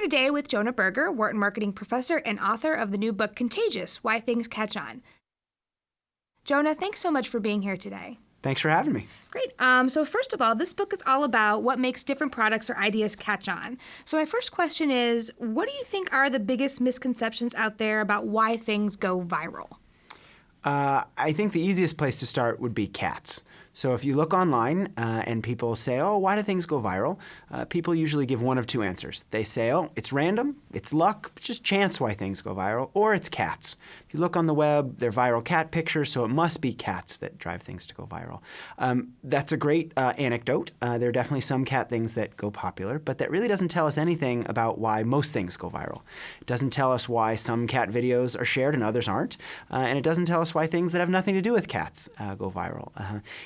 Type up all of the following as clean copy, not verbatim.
today with Jonah Berger, Wharton marketing professor and author of the new book Contagious, Why Things Catch On. Jonah, thanks so much for being here today. Thanks for having me. Great. So first of all, this book is all about what makes different products or ideas catch on. So my first question is, what do you think are the biggest misconceptions out there about why things go viral? I think the easiest place to start would be cats. So if you look online and people say, oh, why do things go viral? People usually give one of two answers. They say, oh, it's random, it's luck, it's just chance why things go viral, or it's cats. If you look on the web, they're viral cat pictures, so it must be cats that drive things to go viral. That's a great anecdote. There are definitely some cat things that go popular, but that really doesn't tell us anything about why most things go viral. It doesn't tell us why some cat videos are shared and others aren't, and it doesn't tell us why things that have nothing to do with cats go viral.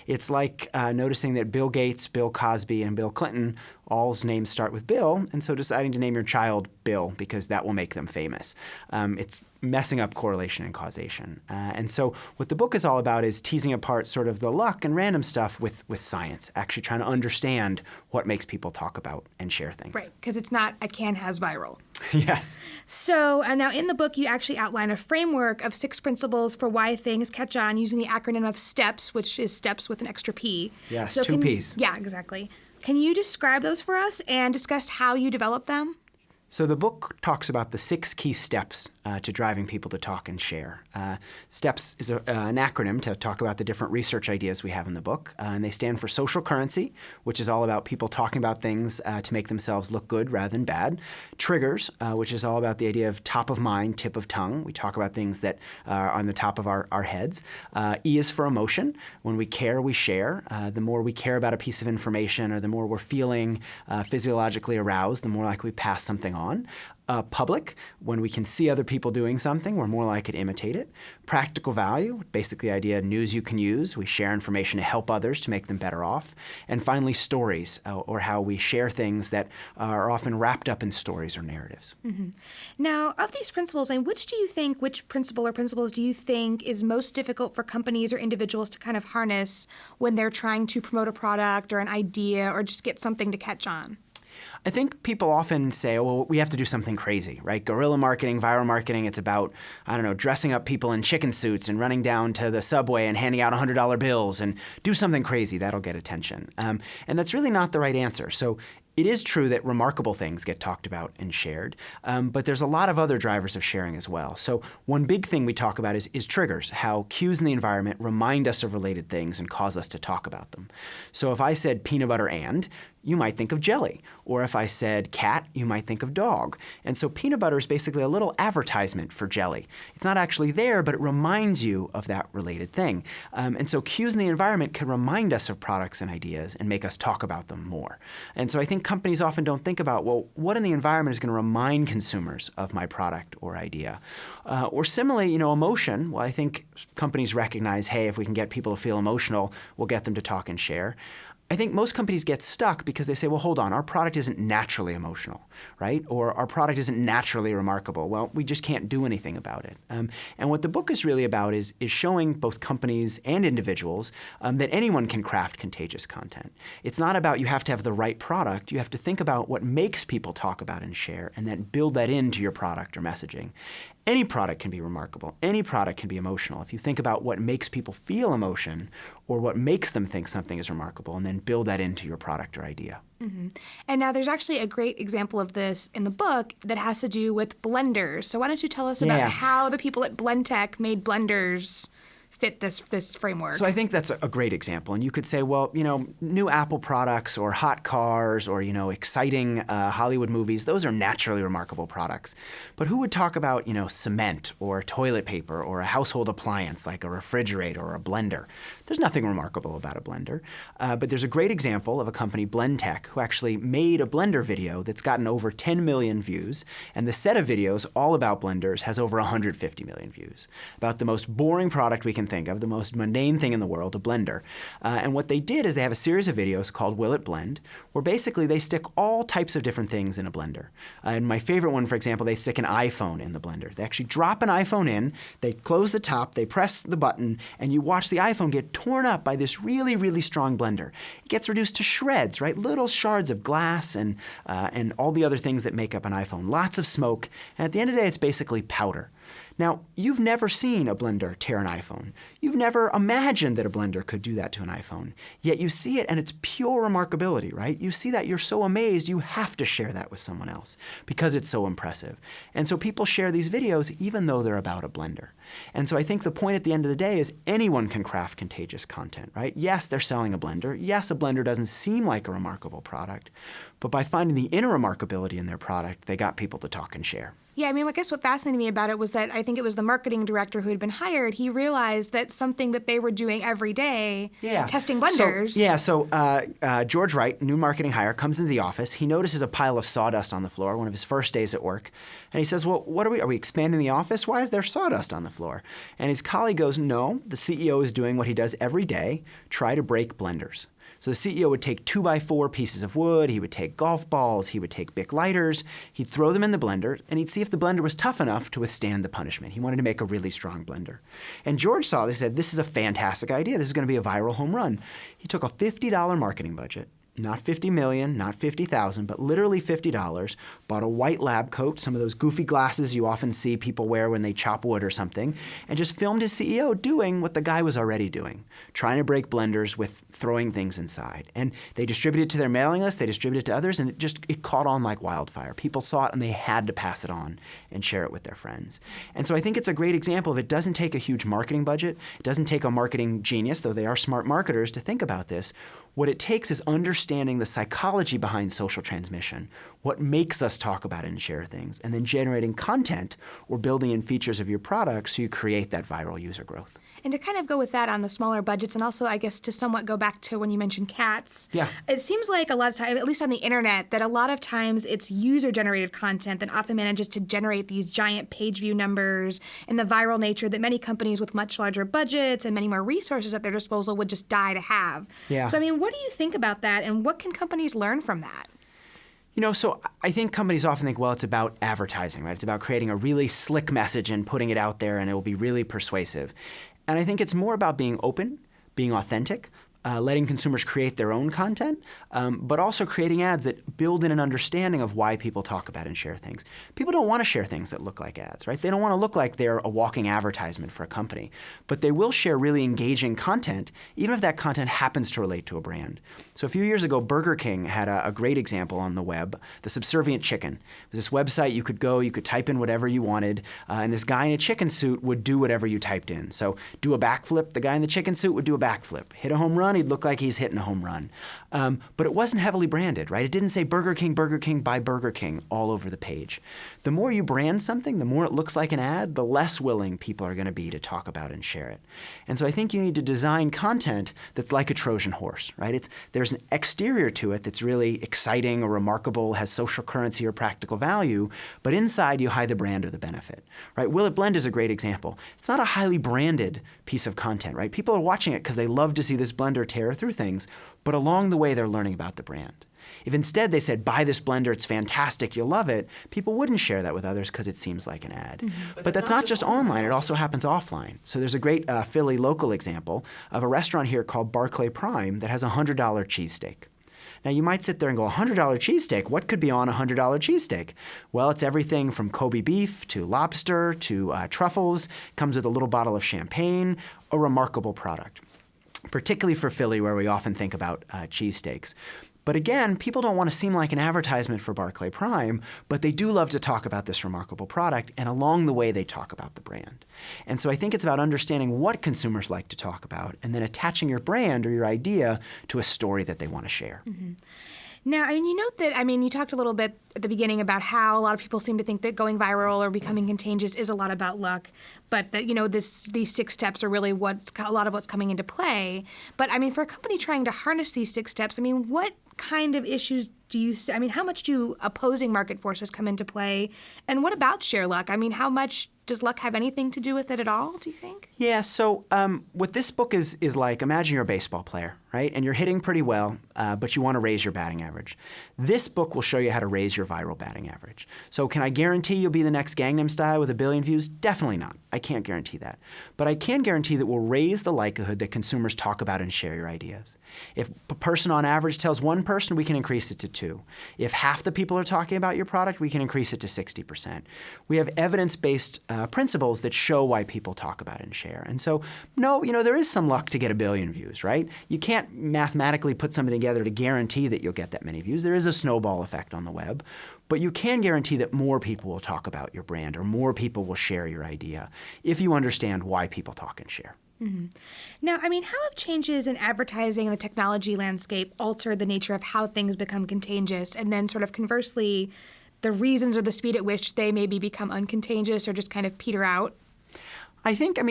It's like noticing that Bill Gates, Bill Cosby, and Bill Clinton, all's names start with Bill, and so deciding to name your child Bill because that will make them famous. It's messing up correlation and causation. And so what the book is all about is teasing apart sort of the luck and random stuff with science, actually trying to understand what makes people talk about and share things. Right, because it's not a can has viral. Yes. So now in the book, you actually outline a framework of 6 principles for why things catch on using the acronym of STEPS, which is steps with an extra P. Yes, so 2 Ps. Yeah, exactly. Can you describe those for us and discuss how you developed them? So the book talks about the 6 key steps to driving people to talk and share. STEPS is an acronym to talk about the different research ideas we have in the book, and they stand for social currency, which is all about people talking about things to make themselves look good rather than bad. Triggers, which is all about the idea of top of mind, tip of tongue. We talk about things that are on the top of our heads. E is for emotion. When we care, we share. The more we care about a piece of information or the more we're feeling physiologically aroused, the more likely we pass something on. Public, when we can see other people doing something, we're more likely to imitate it. Practical value, basically the idea of news you can use. We share information to help others to make them better off. And finally, stories, or how we share things that are often wrapped up in stories or narratives. Mm-hmm. Now, of these principles, and which principle or principles do you think is most difficult for companies or individuals to kind of harness when they're trying to promote a product or an idea or just get something to catch on? I think people often say, well, we have to do something crazy, right? Guerrilla marketing, viral marketing, it's about, dressing up people in chicken suits and running down to the subway and handing out $100 bills and do something crazy. That'll get attention. And that's really not the right answer. So it is true that remarkable things get talked about and shared, but there's a lot of other drivers of sharing as well. So one big thing we talk about is triggers, how cues in the environment remind us of related things and cause us to talk about them. So if I said peanut butter and, you might think of jelly. Or if I said cat, you might think of dog. And so peanut butter is basically a little advertisement for jelly. It's not actually there, but it reminds you of that related thing. And so cues in the environment can remind us of products and ideas and make us talk about them more. And so I think companies often don't think about, well, what in the environment is going to remind consumers of my product or idea? Or similarly, emotion. Well, I think companies recognize, hey, if we can get people to feel emotional, we'll get them to talk and share. I think most companies get stuck because they say, well, hold on, our product isn't naturally emotional, right? Or our product isn't naturally remarkable. Well, we just can't do anything about it. And what the book is really about is showing both companies and individuals that anyone can craft contagious content. It's not about you have to have the right product. You have to think about what makes people talk about and share and then build that into your product or messaging. Any product can be remarkable. Any product can be emotional. If you think about what makes people feel emotion or what makes them think something is remarkable and then build that into your product or idea. Mm-hmm. And now there's actually a great example of this in the book that has to do with blenders. So why don't you tell us about how the people at Blendtec made blenders fit this framework? So I think that's a great example. And you could say, well, new Apple products or hot cars or, exciting Hollywood movies, those are naturally remarkable products. But who would talk about, cement or toilet paper or a household appliance like a refrigerator or a blender? There's nothing remarkable about a blender. But there's a great example of a company, Blendtec, who actually made a blender video that's gotten over 10 million views. And the set of videos all about blenders has over 150 million views. About the most boring product we can think of, the most mundane thing in the world, a blender. And what they did is they have a series of videos called Will It Blend, where basically they stick all types of different things in a blender. And my favorite one, for example, they stick an iPhone in the blender. They actually drop an iPhone in, they close the top, they press the button, and you watch the iPhone get torn up by this really, really strong blender. It gets reduced to shreds, right? Little shards of glass and all the other things that make up an iPhone. Lots of smoke. And at the end of the day, it's basically powder. Now, you've never seen a blender tear an iPhone. You've never imagined that a blender could do that to an iPhone. Yet you see it and it's pure remarkability, right? You see that, you're so amazed, you have to share that with someone else because it's so impressive. And so people share these videos even though they're about a blender. And so I think the point at the end of the day is anyone can craft contagious content, right? Yes, they're selling a blender. Yes, a blender doesn't seem like a remarkable product. But by finding the inner remarkability in their product, they got people to talk and share. Yeah, I mean, I guess what fascinated me about it was that I think it was the marketing director who had been hired. He realized that something that they were doing every day, testing blenders. So George Wright, new marketing hire, comes into the office. He notices a pile of sawdust on the floor, one of his first days at work. And he says, well, what are we expanding the office? Why is there sawdust on the floor? And his colleague goes, no, the CEO is doing what he does every day, try to break blenders. So the CEO would take 2x4 pieces of wood, he would take golf balls, he would take Bic lighters, he'd throw them in the blender, and he'd see if the blender was tough enough to withstand the punishment. He wanted to make a really strong blender. And George saw this, he said, this is a fantastic idea, this is going to be a viral home run. He took a $50 marketing budget, not 50 million, not 50,000, but literally $50, bought a white lab coat, some of those goofy glasses you often see people wear when they chop wood or something, and just filmed his CEO doing what the guy was already doing, trying to break blenders with throwing things inside. And they distributed it to their mailing list, they distributed it to others, and it caught on like wildfire. People saw it and they had to pass it on and share it with their friends. And so I think it's a great example of it doesn't take a huge marketing budget, it doesn't take a marketing genius, though they are smart marketers, to think about this. What it takes is understanding the psychology behind social transmission, what makes us talk about it and share things, and then generating content or building in features of your product so you create that viral user growth. And to kind of go with that on the smaller budgets, and also I guess to somewhat go back to when you mentioned cats, it seems like a lot of times, at least on the internet, that a lot of times it's user-generated content that often manages to generate these giant page view numbers and the viral nature that many companies with much larger budgets and many more resources at their disposal would just die to have. Yeah. So I mean, what do you think about that, and what can companies learn from that? You know, so I think companies often think, well, it's about advertising, right? It's about creating a really slick message and putting it out there, and it will be really persuasive. And I think it's more about being open, being authentic, letting consumers create their own content, but also creating ads that build in an understanding of why people talk about and share things. People don't want to share things that look like ads, right? They don't want to look like they're a walking advertisement for a company, but they will share really engaging content, even if that content happens to relate to a brand. So a few years ago, Burger King had a great example on the web, the subservient chicken. It was this website you could go, you could type in whatever you wanted, and this guy in a chicken suit would do whatever you typed in. So do a backflip, the guy in the chicken suit would do a backflip. Hit a home run, he'd look like he's hitting a home run. But it wasn't heavily branded, right? It didn't say Burger King by Burger King all over the page. The more you brand something, the more it looks like an ad, the less willing people are going to be to talk about and share it. And so I think you need to design content that's like a Trojan horse, right? There's an exterior to it that's really exciting or remarkable, has social currency or practical value, but inside you hide the brand or the benefit, right? Will It Blend is a great example. It's not a highly branded piece of content, right? People are watching it because they love to see this blender tear through things, but along the way they're learning about the brand. If instead they said, buy this blender, it's fantastic, you'll love it, people wouldn't share that with others because it seems like an ad. Mm-hmm. But that's not just online, it also happens offline. So there's a great Philly local example of a restaurant here called Barclay Prime that has a $100 cheesesteak. Now you might sit there and go, $100 cheesesteak, what could be on a $100 cheesesteak? Well, it's everything from Kobe beef to lobster to truffles, comes with a little bottle of champagne, a remarkable product, particularly for Philly where we often think about cheesesteaks. But again, people don't want to seem like an advertisement for Barclay Prime, but they do love to talk about this remarkable product, and along the way they talk about the brand. And so I think it's about understanding what consumers like to talk about and then attaching your brand or your idea to a story that they want to share. Mm-hmm. Now, I mean, you note that, I mean, you talked a little bit at the beginning about how a lot of people seem to think that going viral or becoming contagious is a lot about luck, but that, you know, these 6 steps are really a lot of what's coming into play. But, I mean, for a company trying to harness these 6 steps, I mean, what kind of issues do you see? I mean, how much do opposing market forces come into play? And what about share luck? I mean, how much does luck have anything to do with it at all, do you think? Yeah, so what this book is like, imagine you're a baseball player, right? And you're hitting pretty well, but you want to raise your batting average. This book will show you how to raise your viral batting average. So can I guarantee you'll be the next Gangnam Style with 1 billion views? Definitely not. I can't guarantee that. But I can guarantee that we'll raise the likelihood that consumers talk about and share your ideas. If a person on average tells one person, we can increase it to 2. If half the people are talking about your product, we can increase it to 60%. We have evidence-based principles that show why people talk about and share. And so, no, there is some luck to get 1 billion views, right? You can't mathematically put something together to guarantee that you'll get that many views. There is a snowball effect on the web. But you can guarantee that more people will talk about your brand or more people will share your idea if you understand why people talk and share. Mm-hmm. Now, I mean, how have changes in advertising and the technology landscape altered the nature of how things become contagious? And then sort of conversely, the reasons or the speed at which they maybe become uncontagious or just kind of peter out?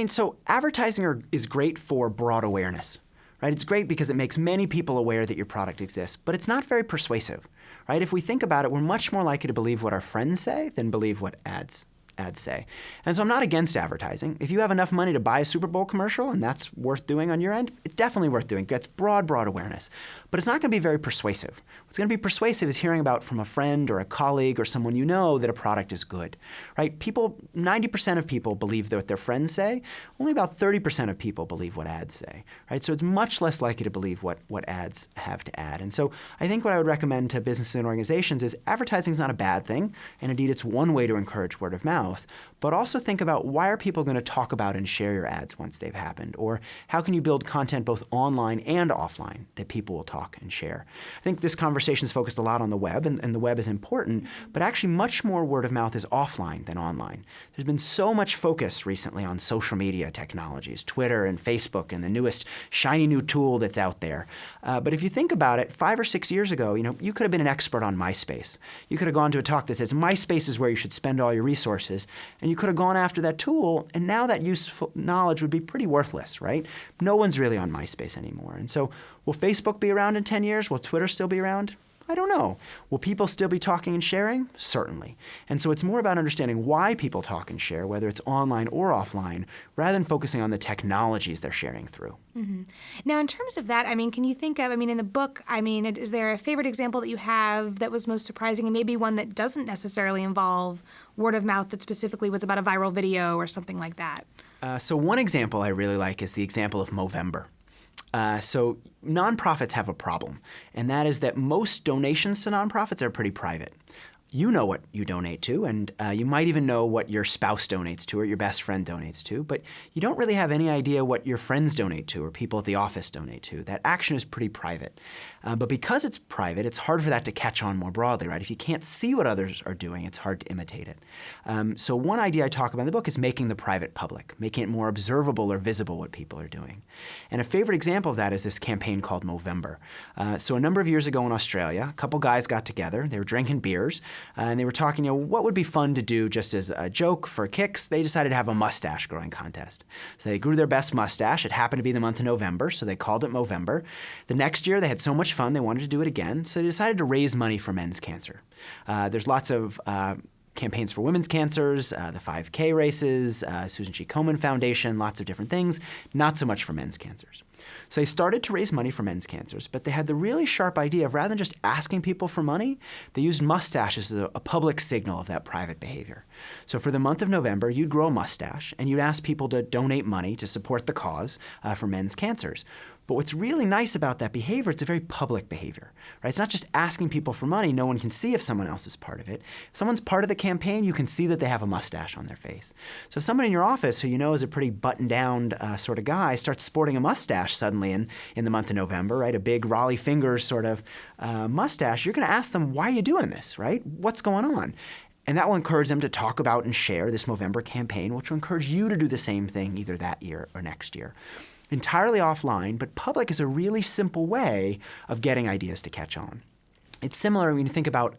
So advertising is great for broad awareness, right? It's great because it makes many people aware that your product exists, but it's not very persuasive, right? If we think about it, we're much more likely to believe what our friends say than believe what ads say. And so I'm not against advertising. If you have enough money to buy a Super Bowl commercial and that's worth doing on your end, it's definitely worth doing. It gets broad awareness. But it's not going to be very persuasive. What's going to be persuasive is hearing about from a friend or a colleague or someone you know that a product is good, right? 90% of people believe what their friends say. Only about 30% of people believe what ads say, right? So it's much less likely to believe what ads have to add. And so I think what I would recommend to businesses and organizations is advertising is not a bad thing, and indeed it's one way to encourage word of mouth. But also think about why are people going to talk about and share your ads once they've happened? Or how can you build content both online and offline that people will talk and share? I think this conversation is focused a lot on the web, and the web is important, but actually much more word of mouth is offline than online. There's been so much focus recently on social media technologies, Twitter and Facebook and the newest shiny new tool that's out there. But if you think about it, 5 or 6 years ago, you could have been an expert on MySpace. You could have gone to a talk that says MySpace is where you should spend all your resources. And you could have gone after that tool, and now that useful knowledge would be pretty worthless, right? No one's really on MySpace anymore. And so will Facebook be around in 10 years? Will Twitter still be around? I don't know. Will people still be talking and sharing? Certainly. And so it's more about understanding why people talk and share, whether it's online or offline, rather than focusing on the technologies they're sharing through. Mm-hmm. Now, in terms of that, can you think of, in the book, is there a favorite example that you have that was most surprising, and maybe one that doesn't necessarily involve word of mouth that specifically was about a viral video or something like that? So one example I really like is the example of Movember. So nonprofits have a problem, and that is that most donations to nonprofits are pretty private. You know what you donate to, and you might even know what your spouse donates to or your best friend donates to, but you don't really have any idea what your friends donate to or people at the office donate to. That action is pretty private. But because it's private, it's hard for that to catch on more broadly, right? If you can't see what others are doing, it's hard to imitate it. So one idea I talk about in the book is making the private public, making it more observable or visible what people are doing. And a favorite example of that is this campaign called Movember. So a number of years ago in Australia, a couple guys got together. They were drinking beers. And they were talking, what would be fun to do just as a joke for kicks? They decided to have a mustache growing contest. So they grew their best mustache. It happened to be the month of November, so they called it Movember. The next year, they had so much fun, they wanted to do it again. So they decided to raise money for men's cancer. There's lots of campaigns for women's cancers, the 5K races, Susan G. Komen Foundation, lots of different things, not so much for men's cancers. So they started to raise money for men's cancers, but they had the really sharp idea of rather than just asking people for money, they used mustaches as a public signal of that private behavior. So for the month of November, you'd grow a mustache and you'd ask people to donate money to support the cause for men's cancers. But what's really nice about that behavior, it's a very public behavior, right? It's not just asking people for money. No one can see if someone else is part of it. If someone's part of the campaign, you can see that they have a mustache on their face. So if someone in your office who you know is a pretty buttoned-down sort of guy starts sporting a mustache suddenly in the month of November, right? A big Raleigh fingers sort of mustache, you're going to ask them, why are you doing this, right? What's going on? And that will encourage them to talk about and share this Movember campaign, which will encourage you to do the same thing either that year or next year. Entirely offline, but public is a really simple way of getting ideas to catch on. It's similar when you think about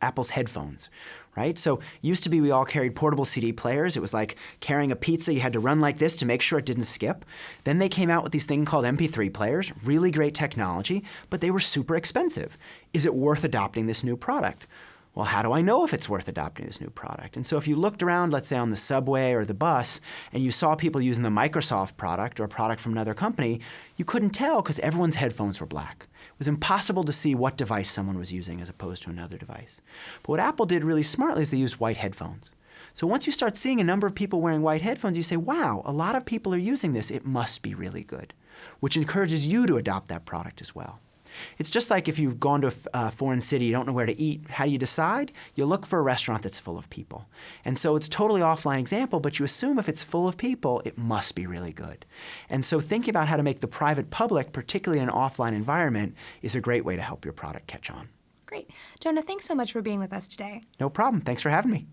Apple's headphones, right? So used to be we all carried portable CD players. It was like carrying a pizza. You had to run like this to make sure it didn't skip. Then they came out with these things called MP3 players, really great technology, but they were super expensive. Is it worth adopting this new product? Well, how do I know if it's worth adopting this new product? And so if you looked around, let's say on the subway or the bus, and you saw people using the Microsoft product or a product from another company, you couldn't tell because everyone's headphones were black. It was impossible to see what device someone was using as opposed to another device. But what Apple did really smartly is they used white headphones. So once you start seeing a number of people wearing white headphones, you say, wow, a lot of people are using this. It must be really good, which encourages you to adopt that product as well. It's just like if you've gone to a foreign city, you don't know where to eat. How do you decide? You look for a restaurant that's full of people. And so it's a totally offline example, but you assume if it's full of people, it must be really good. And so thinking about how to make the private public, particularly in an offline environment, is a great way to help your product catch on. Great. Jonah, thanks so much for being with us today. No problem. Thanks for having me.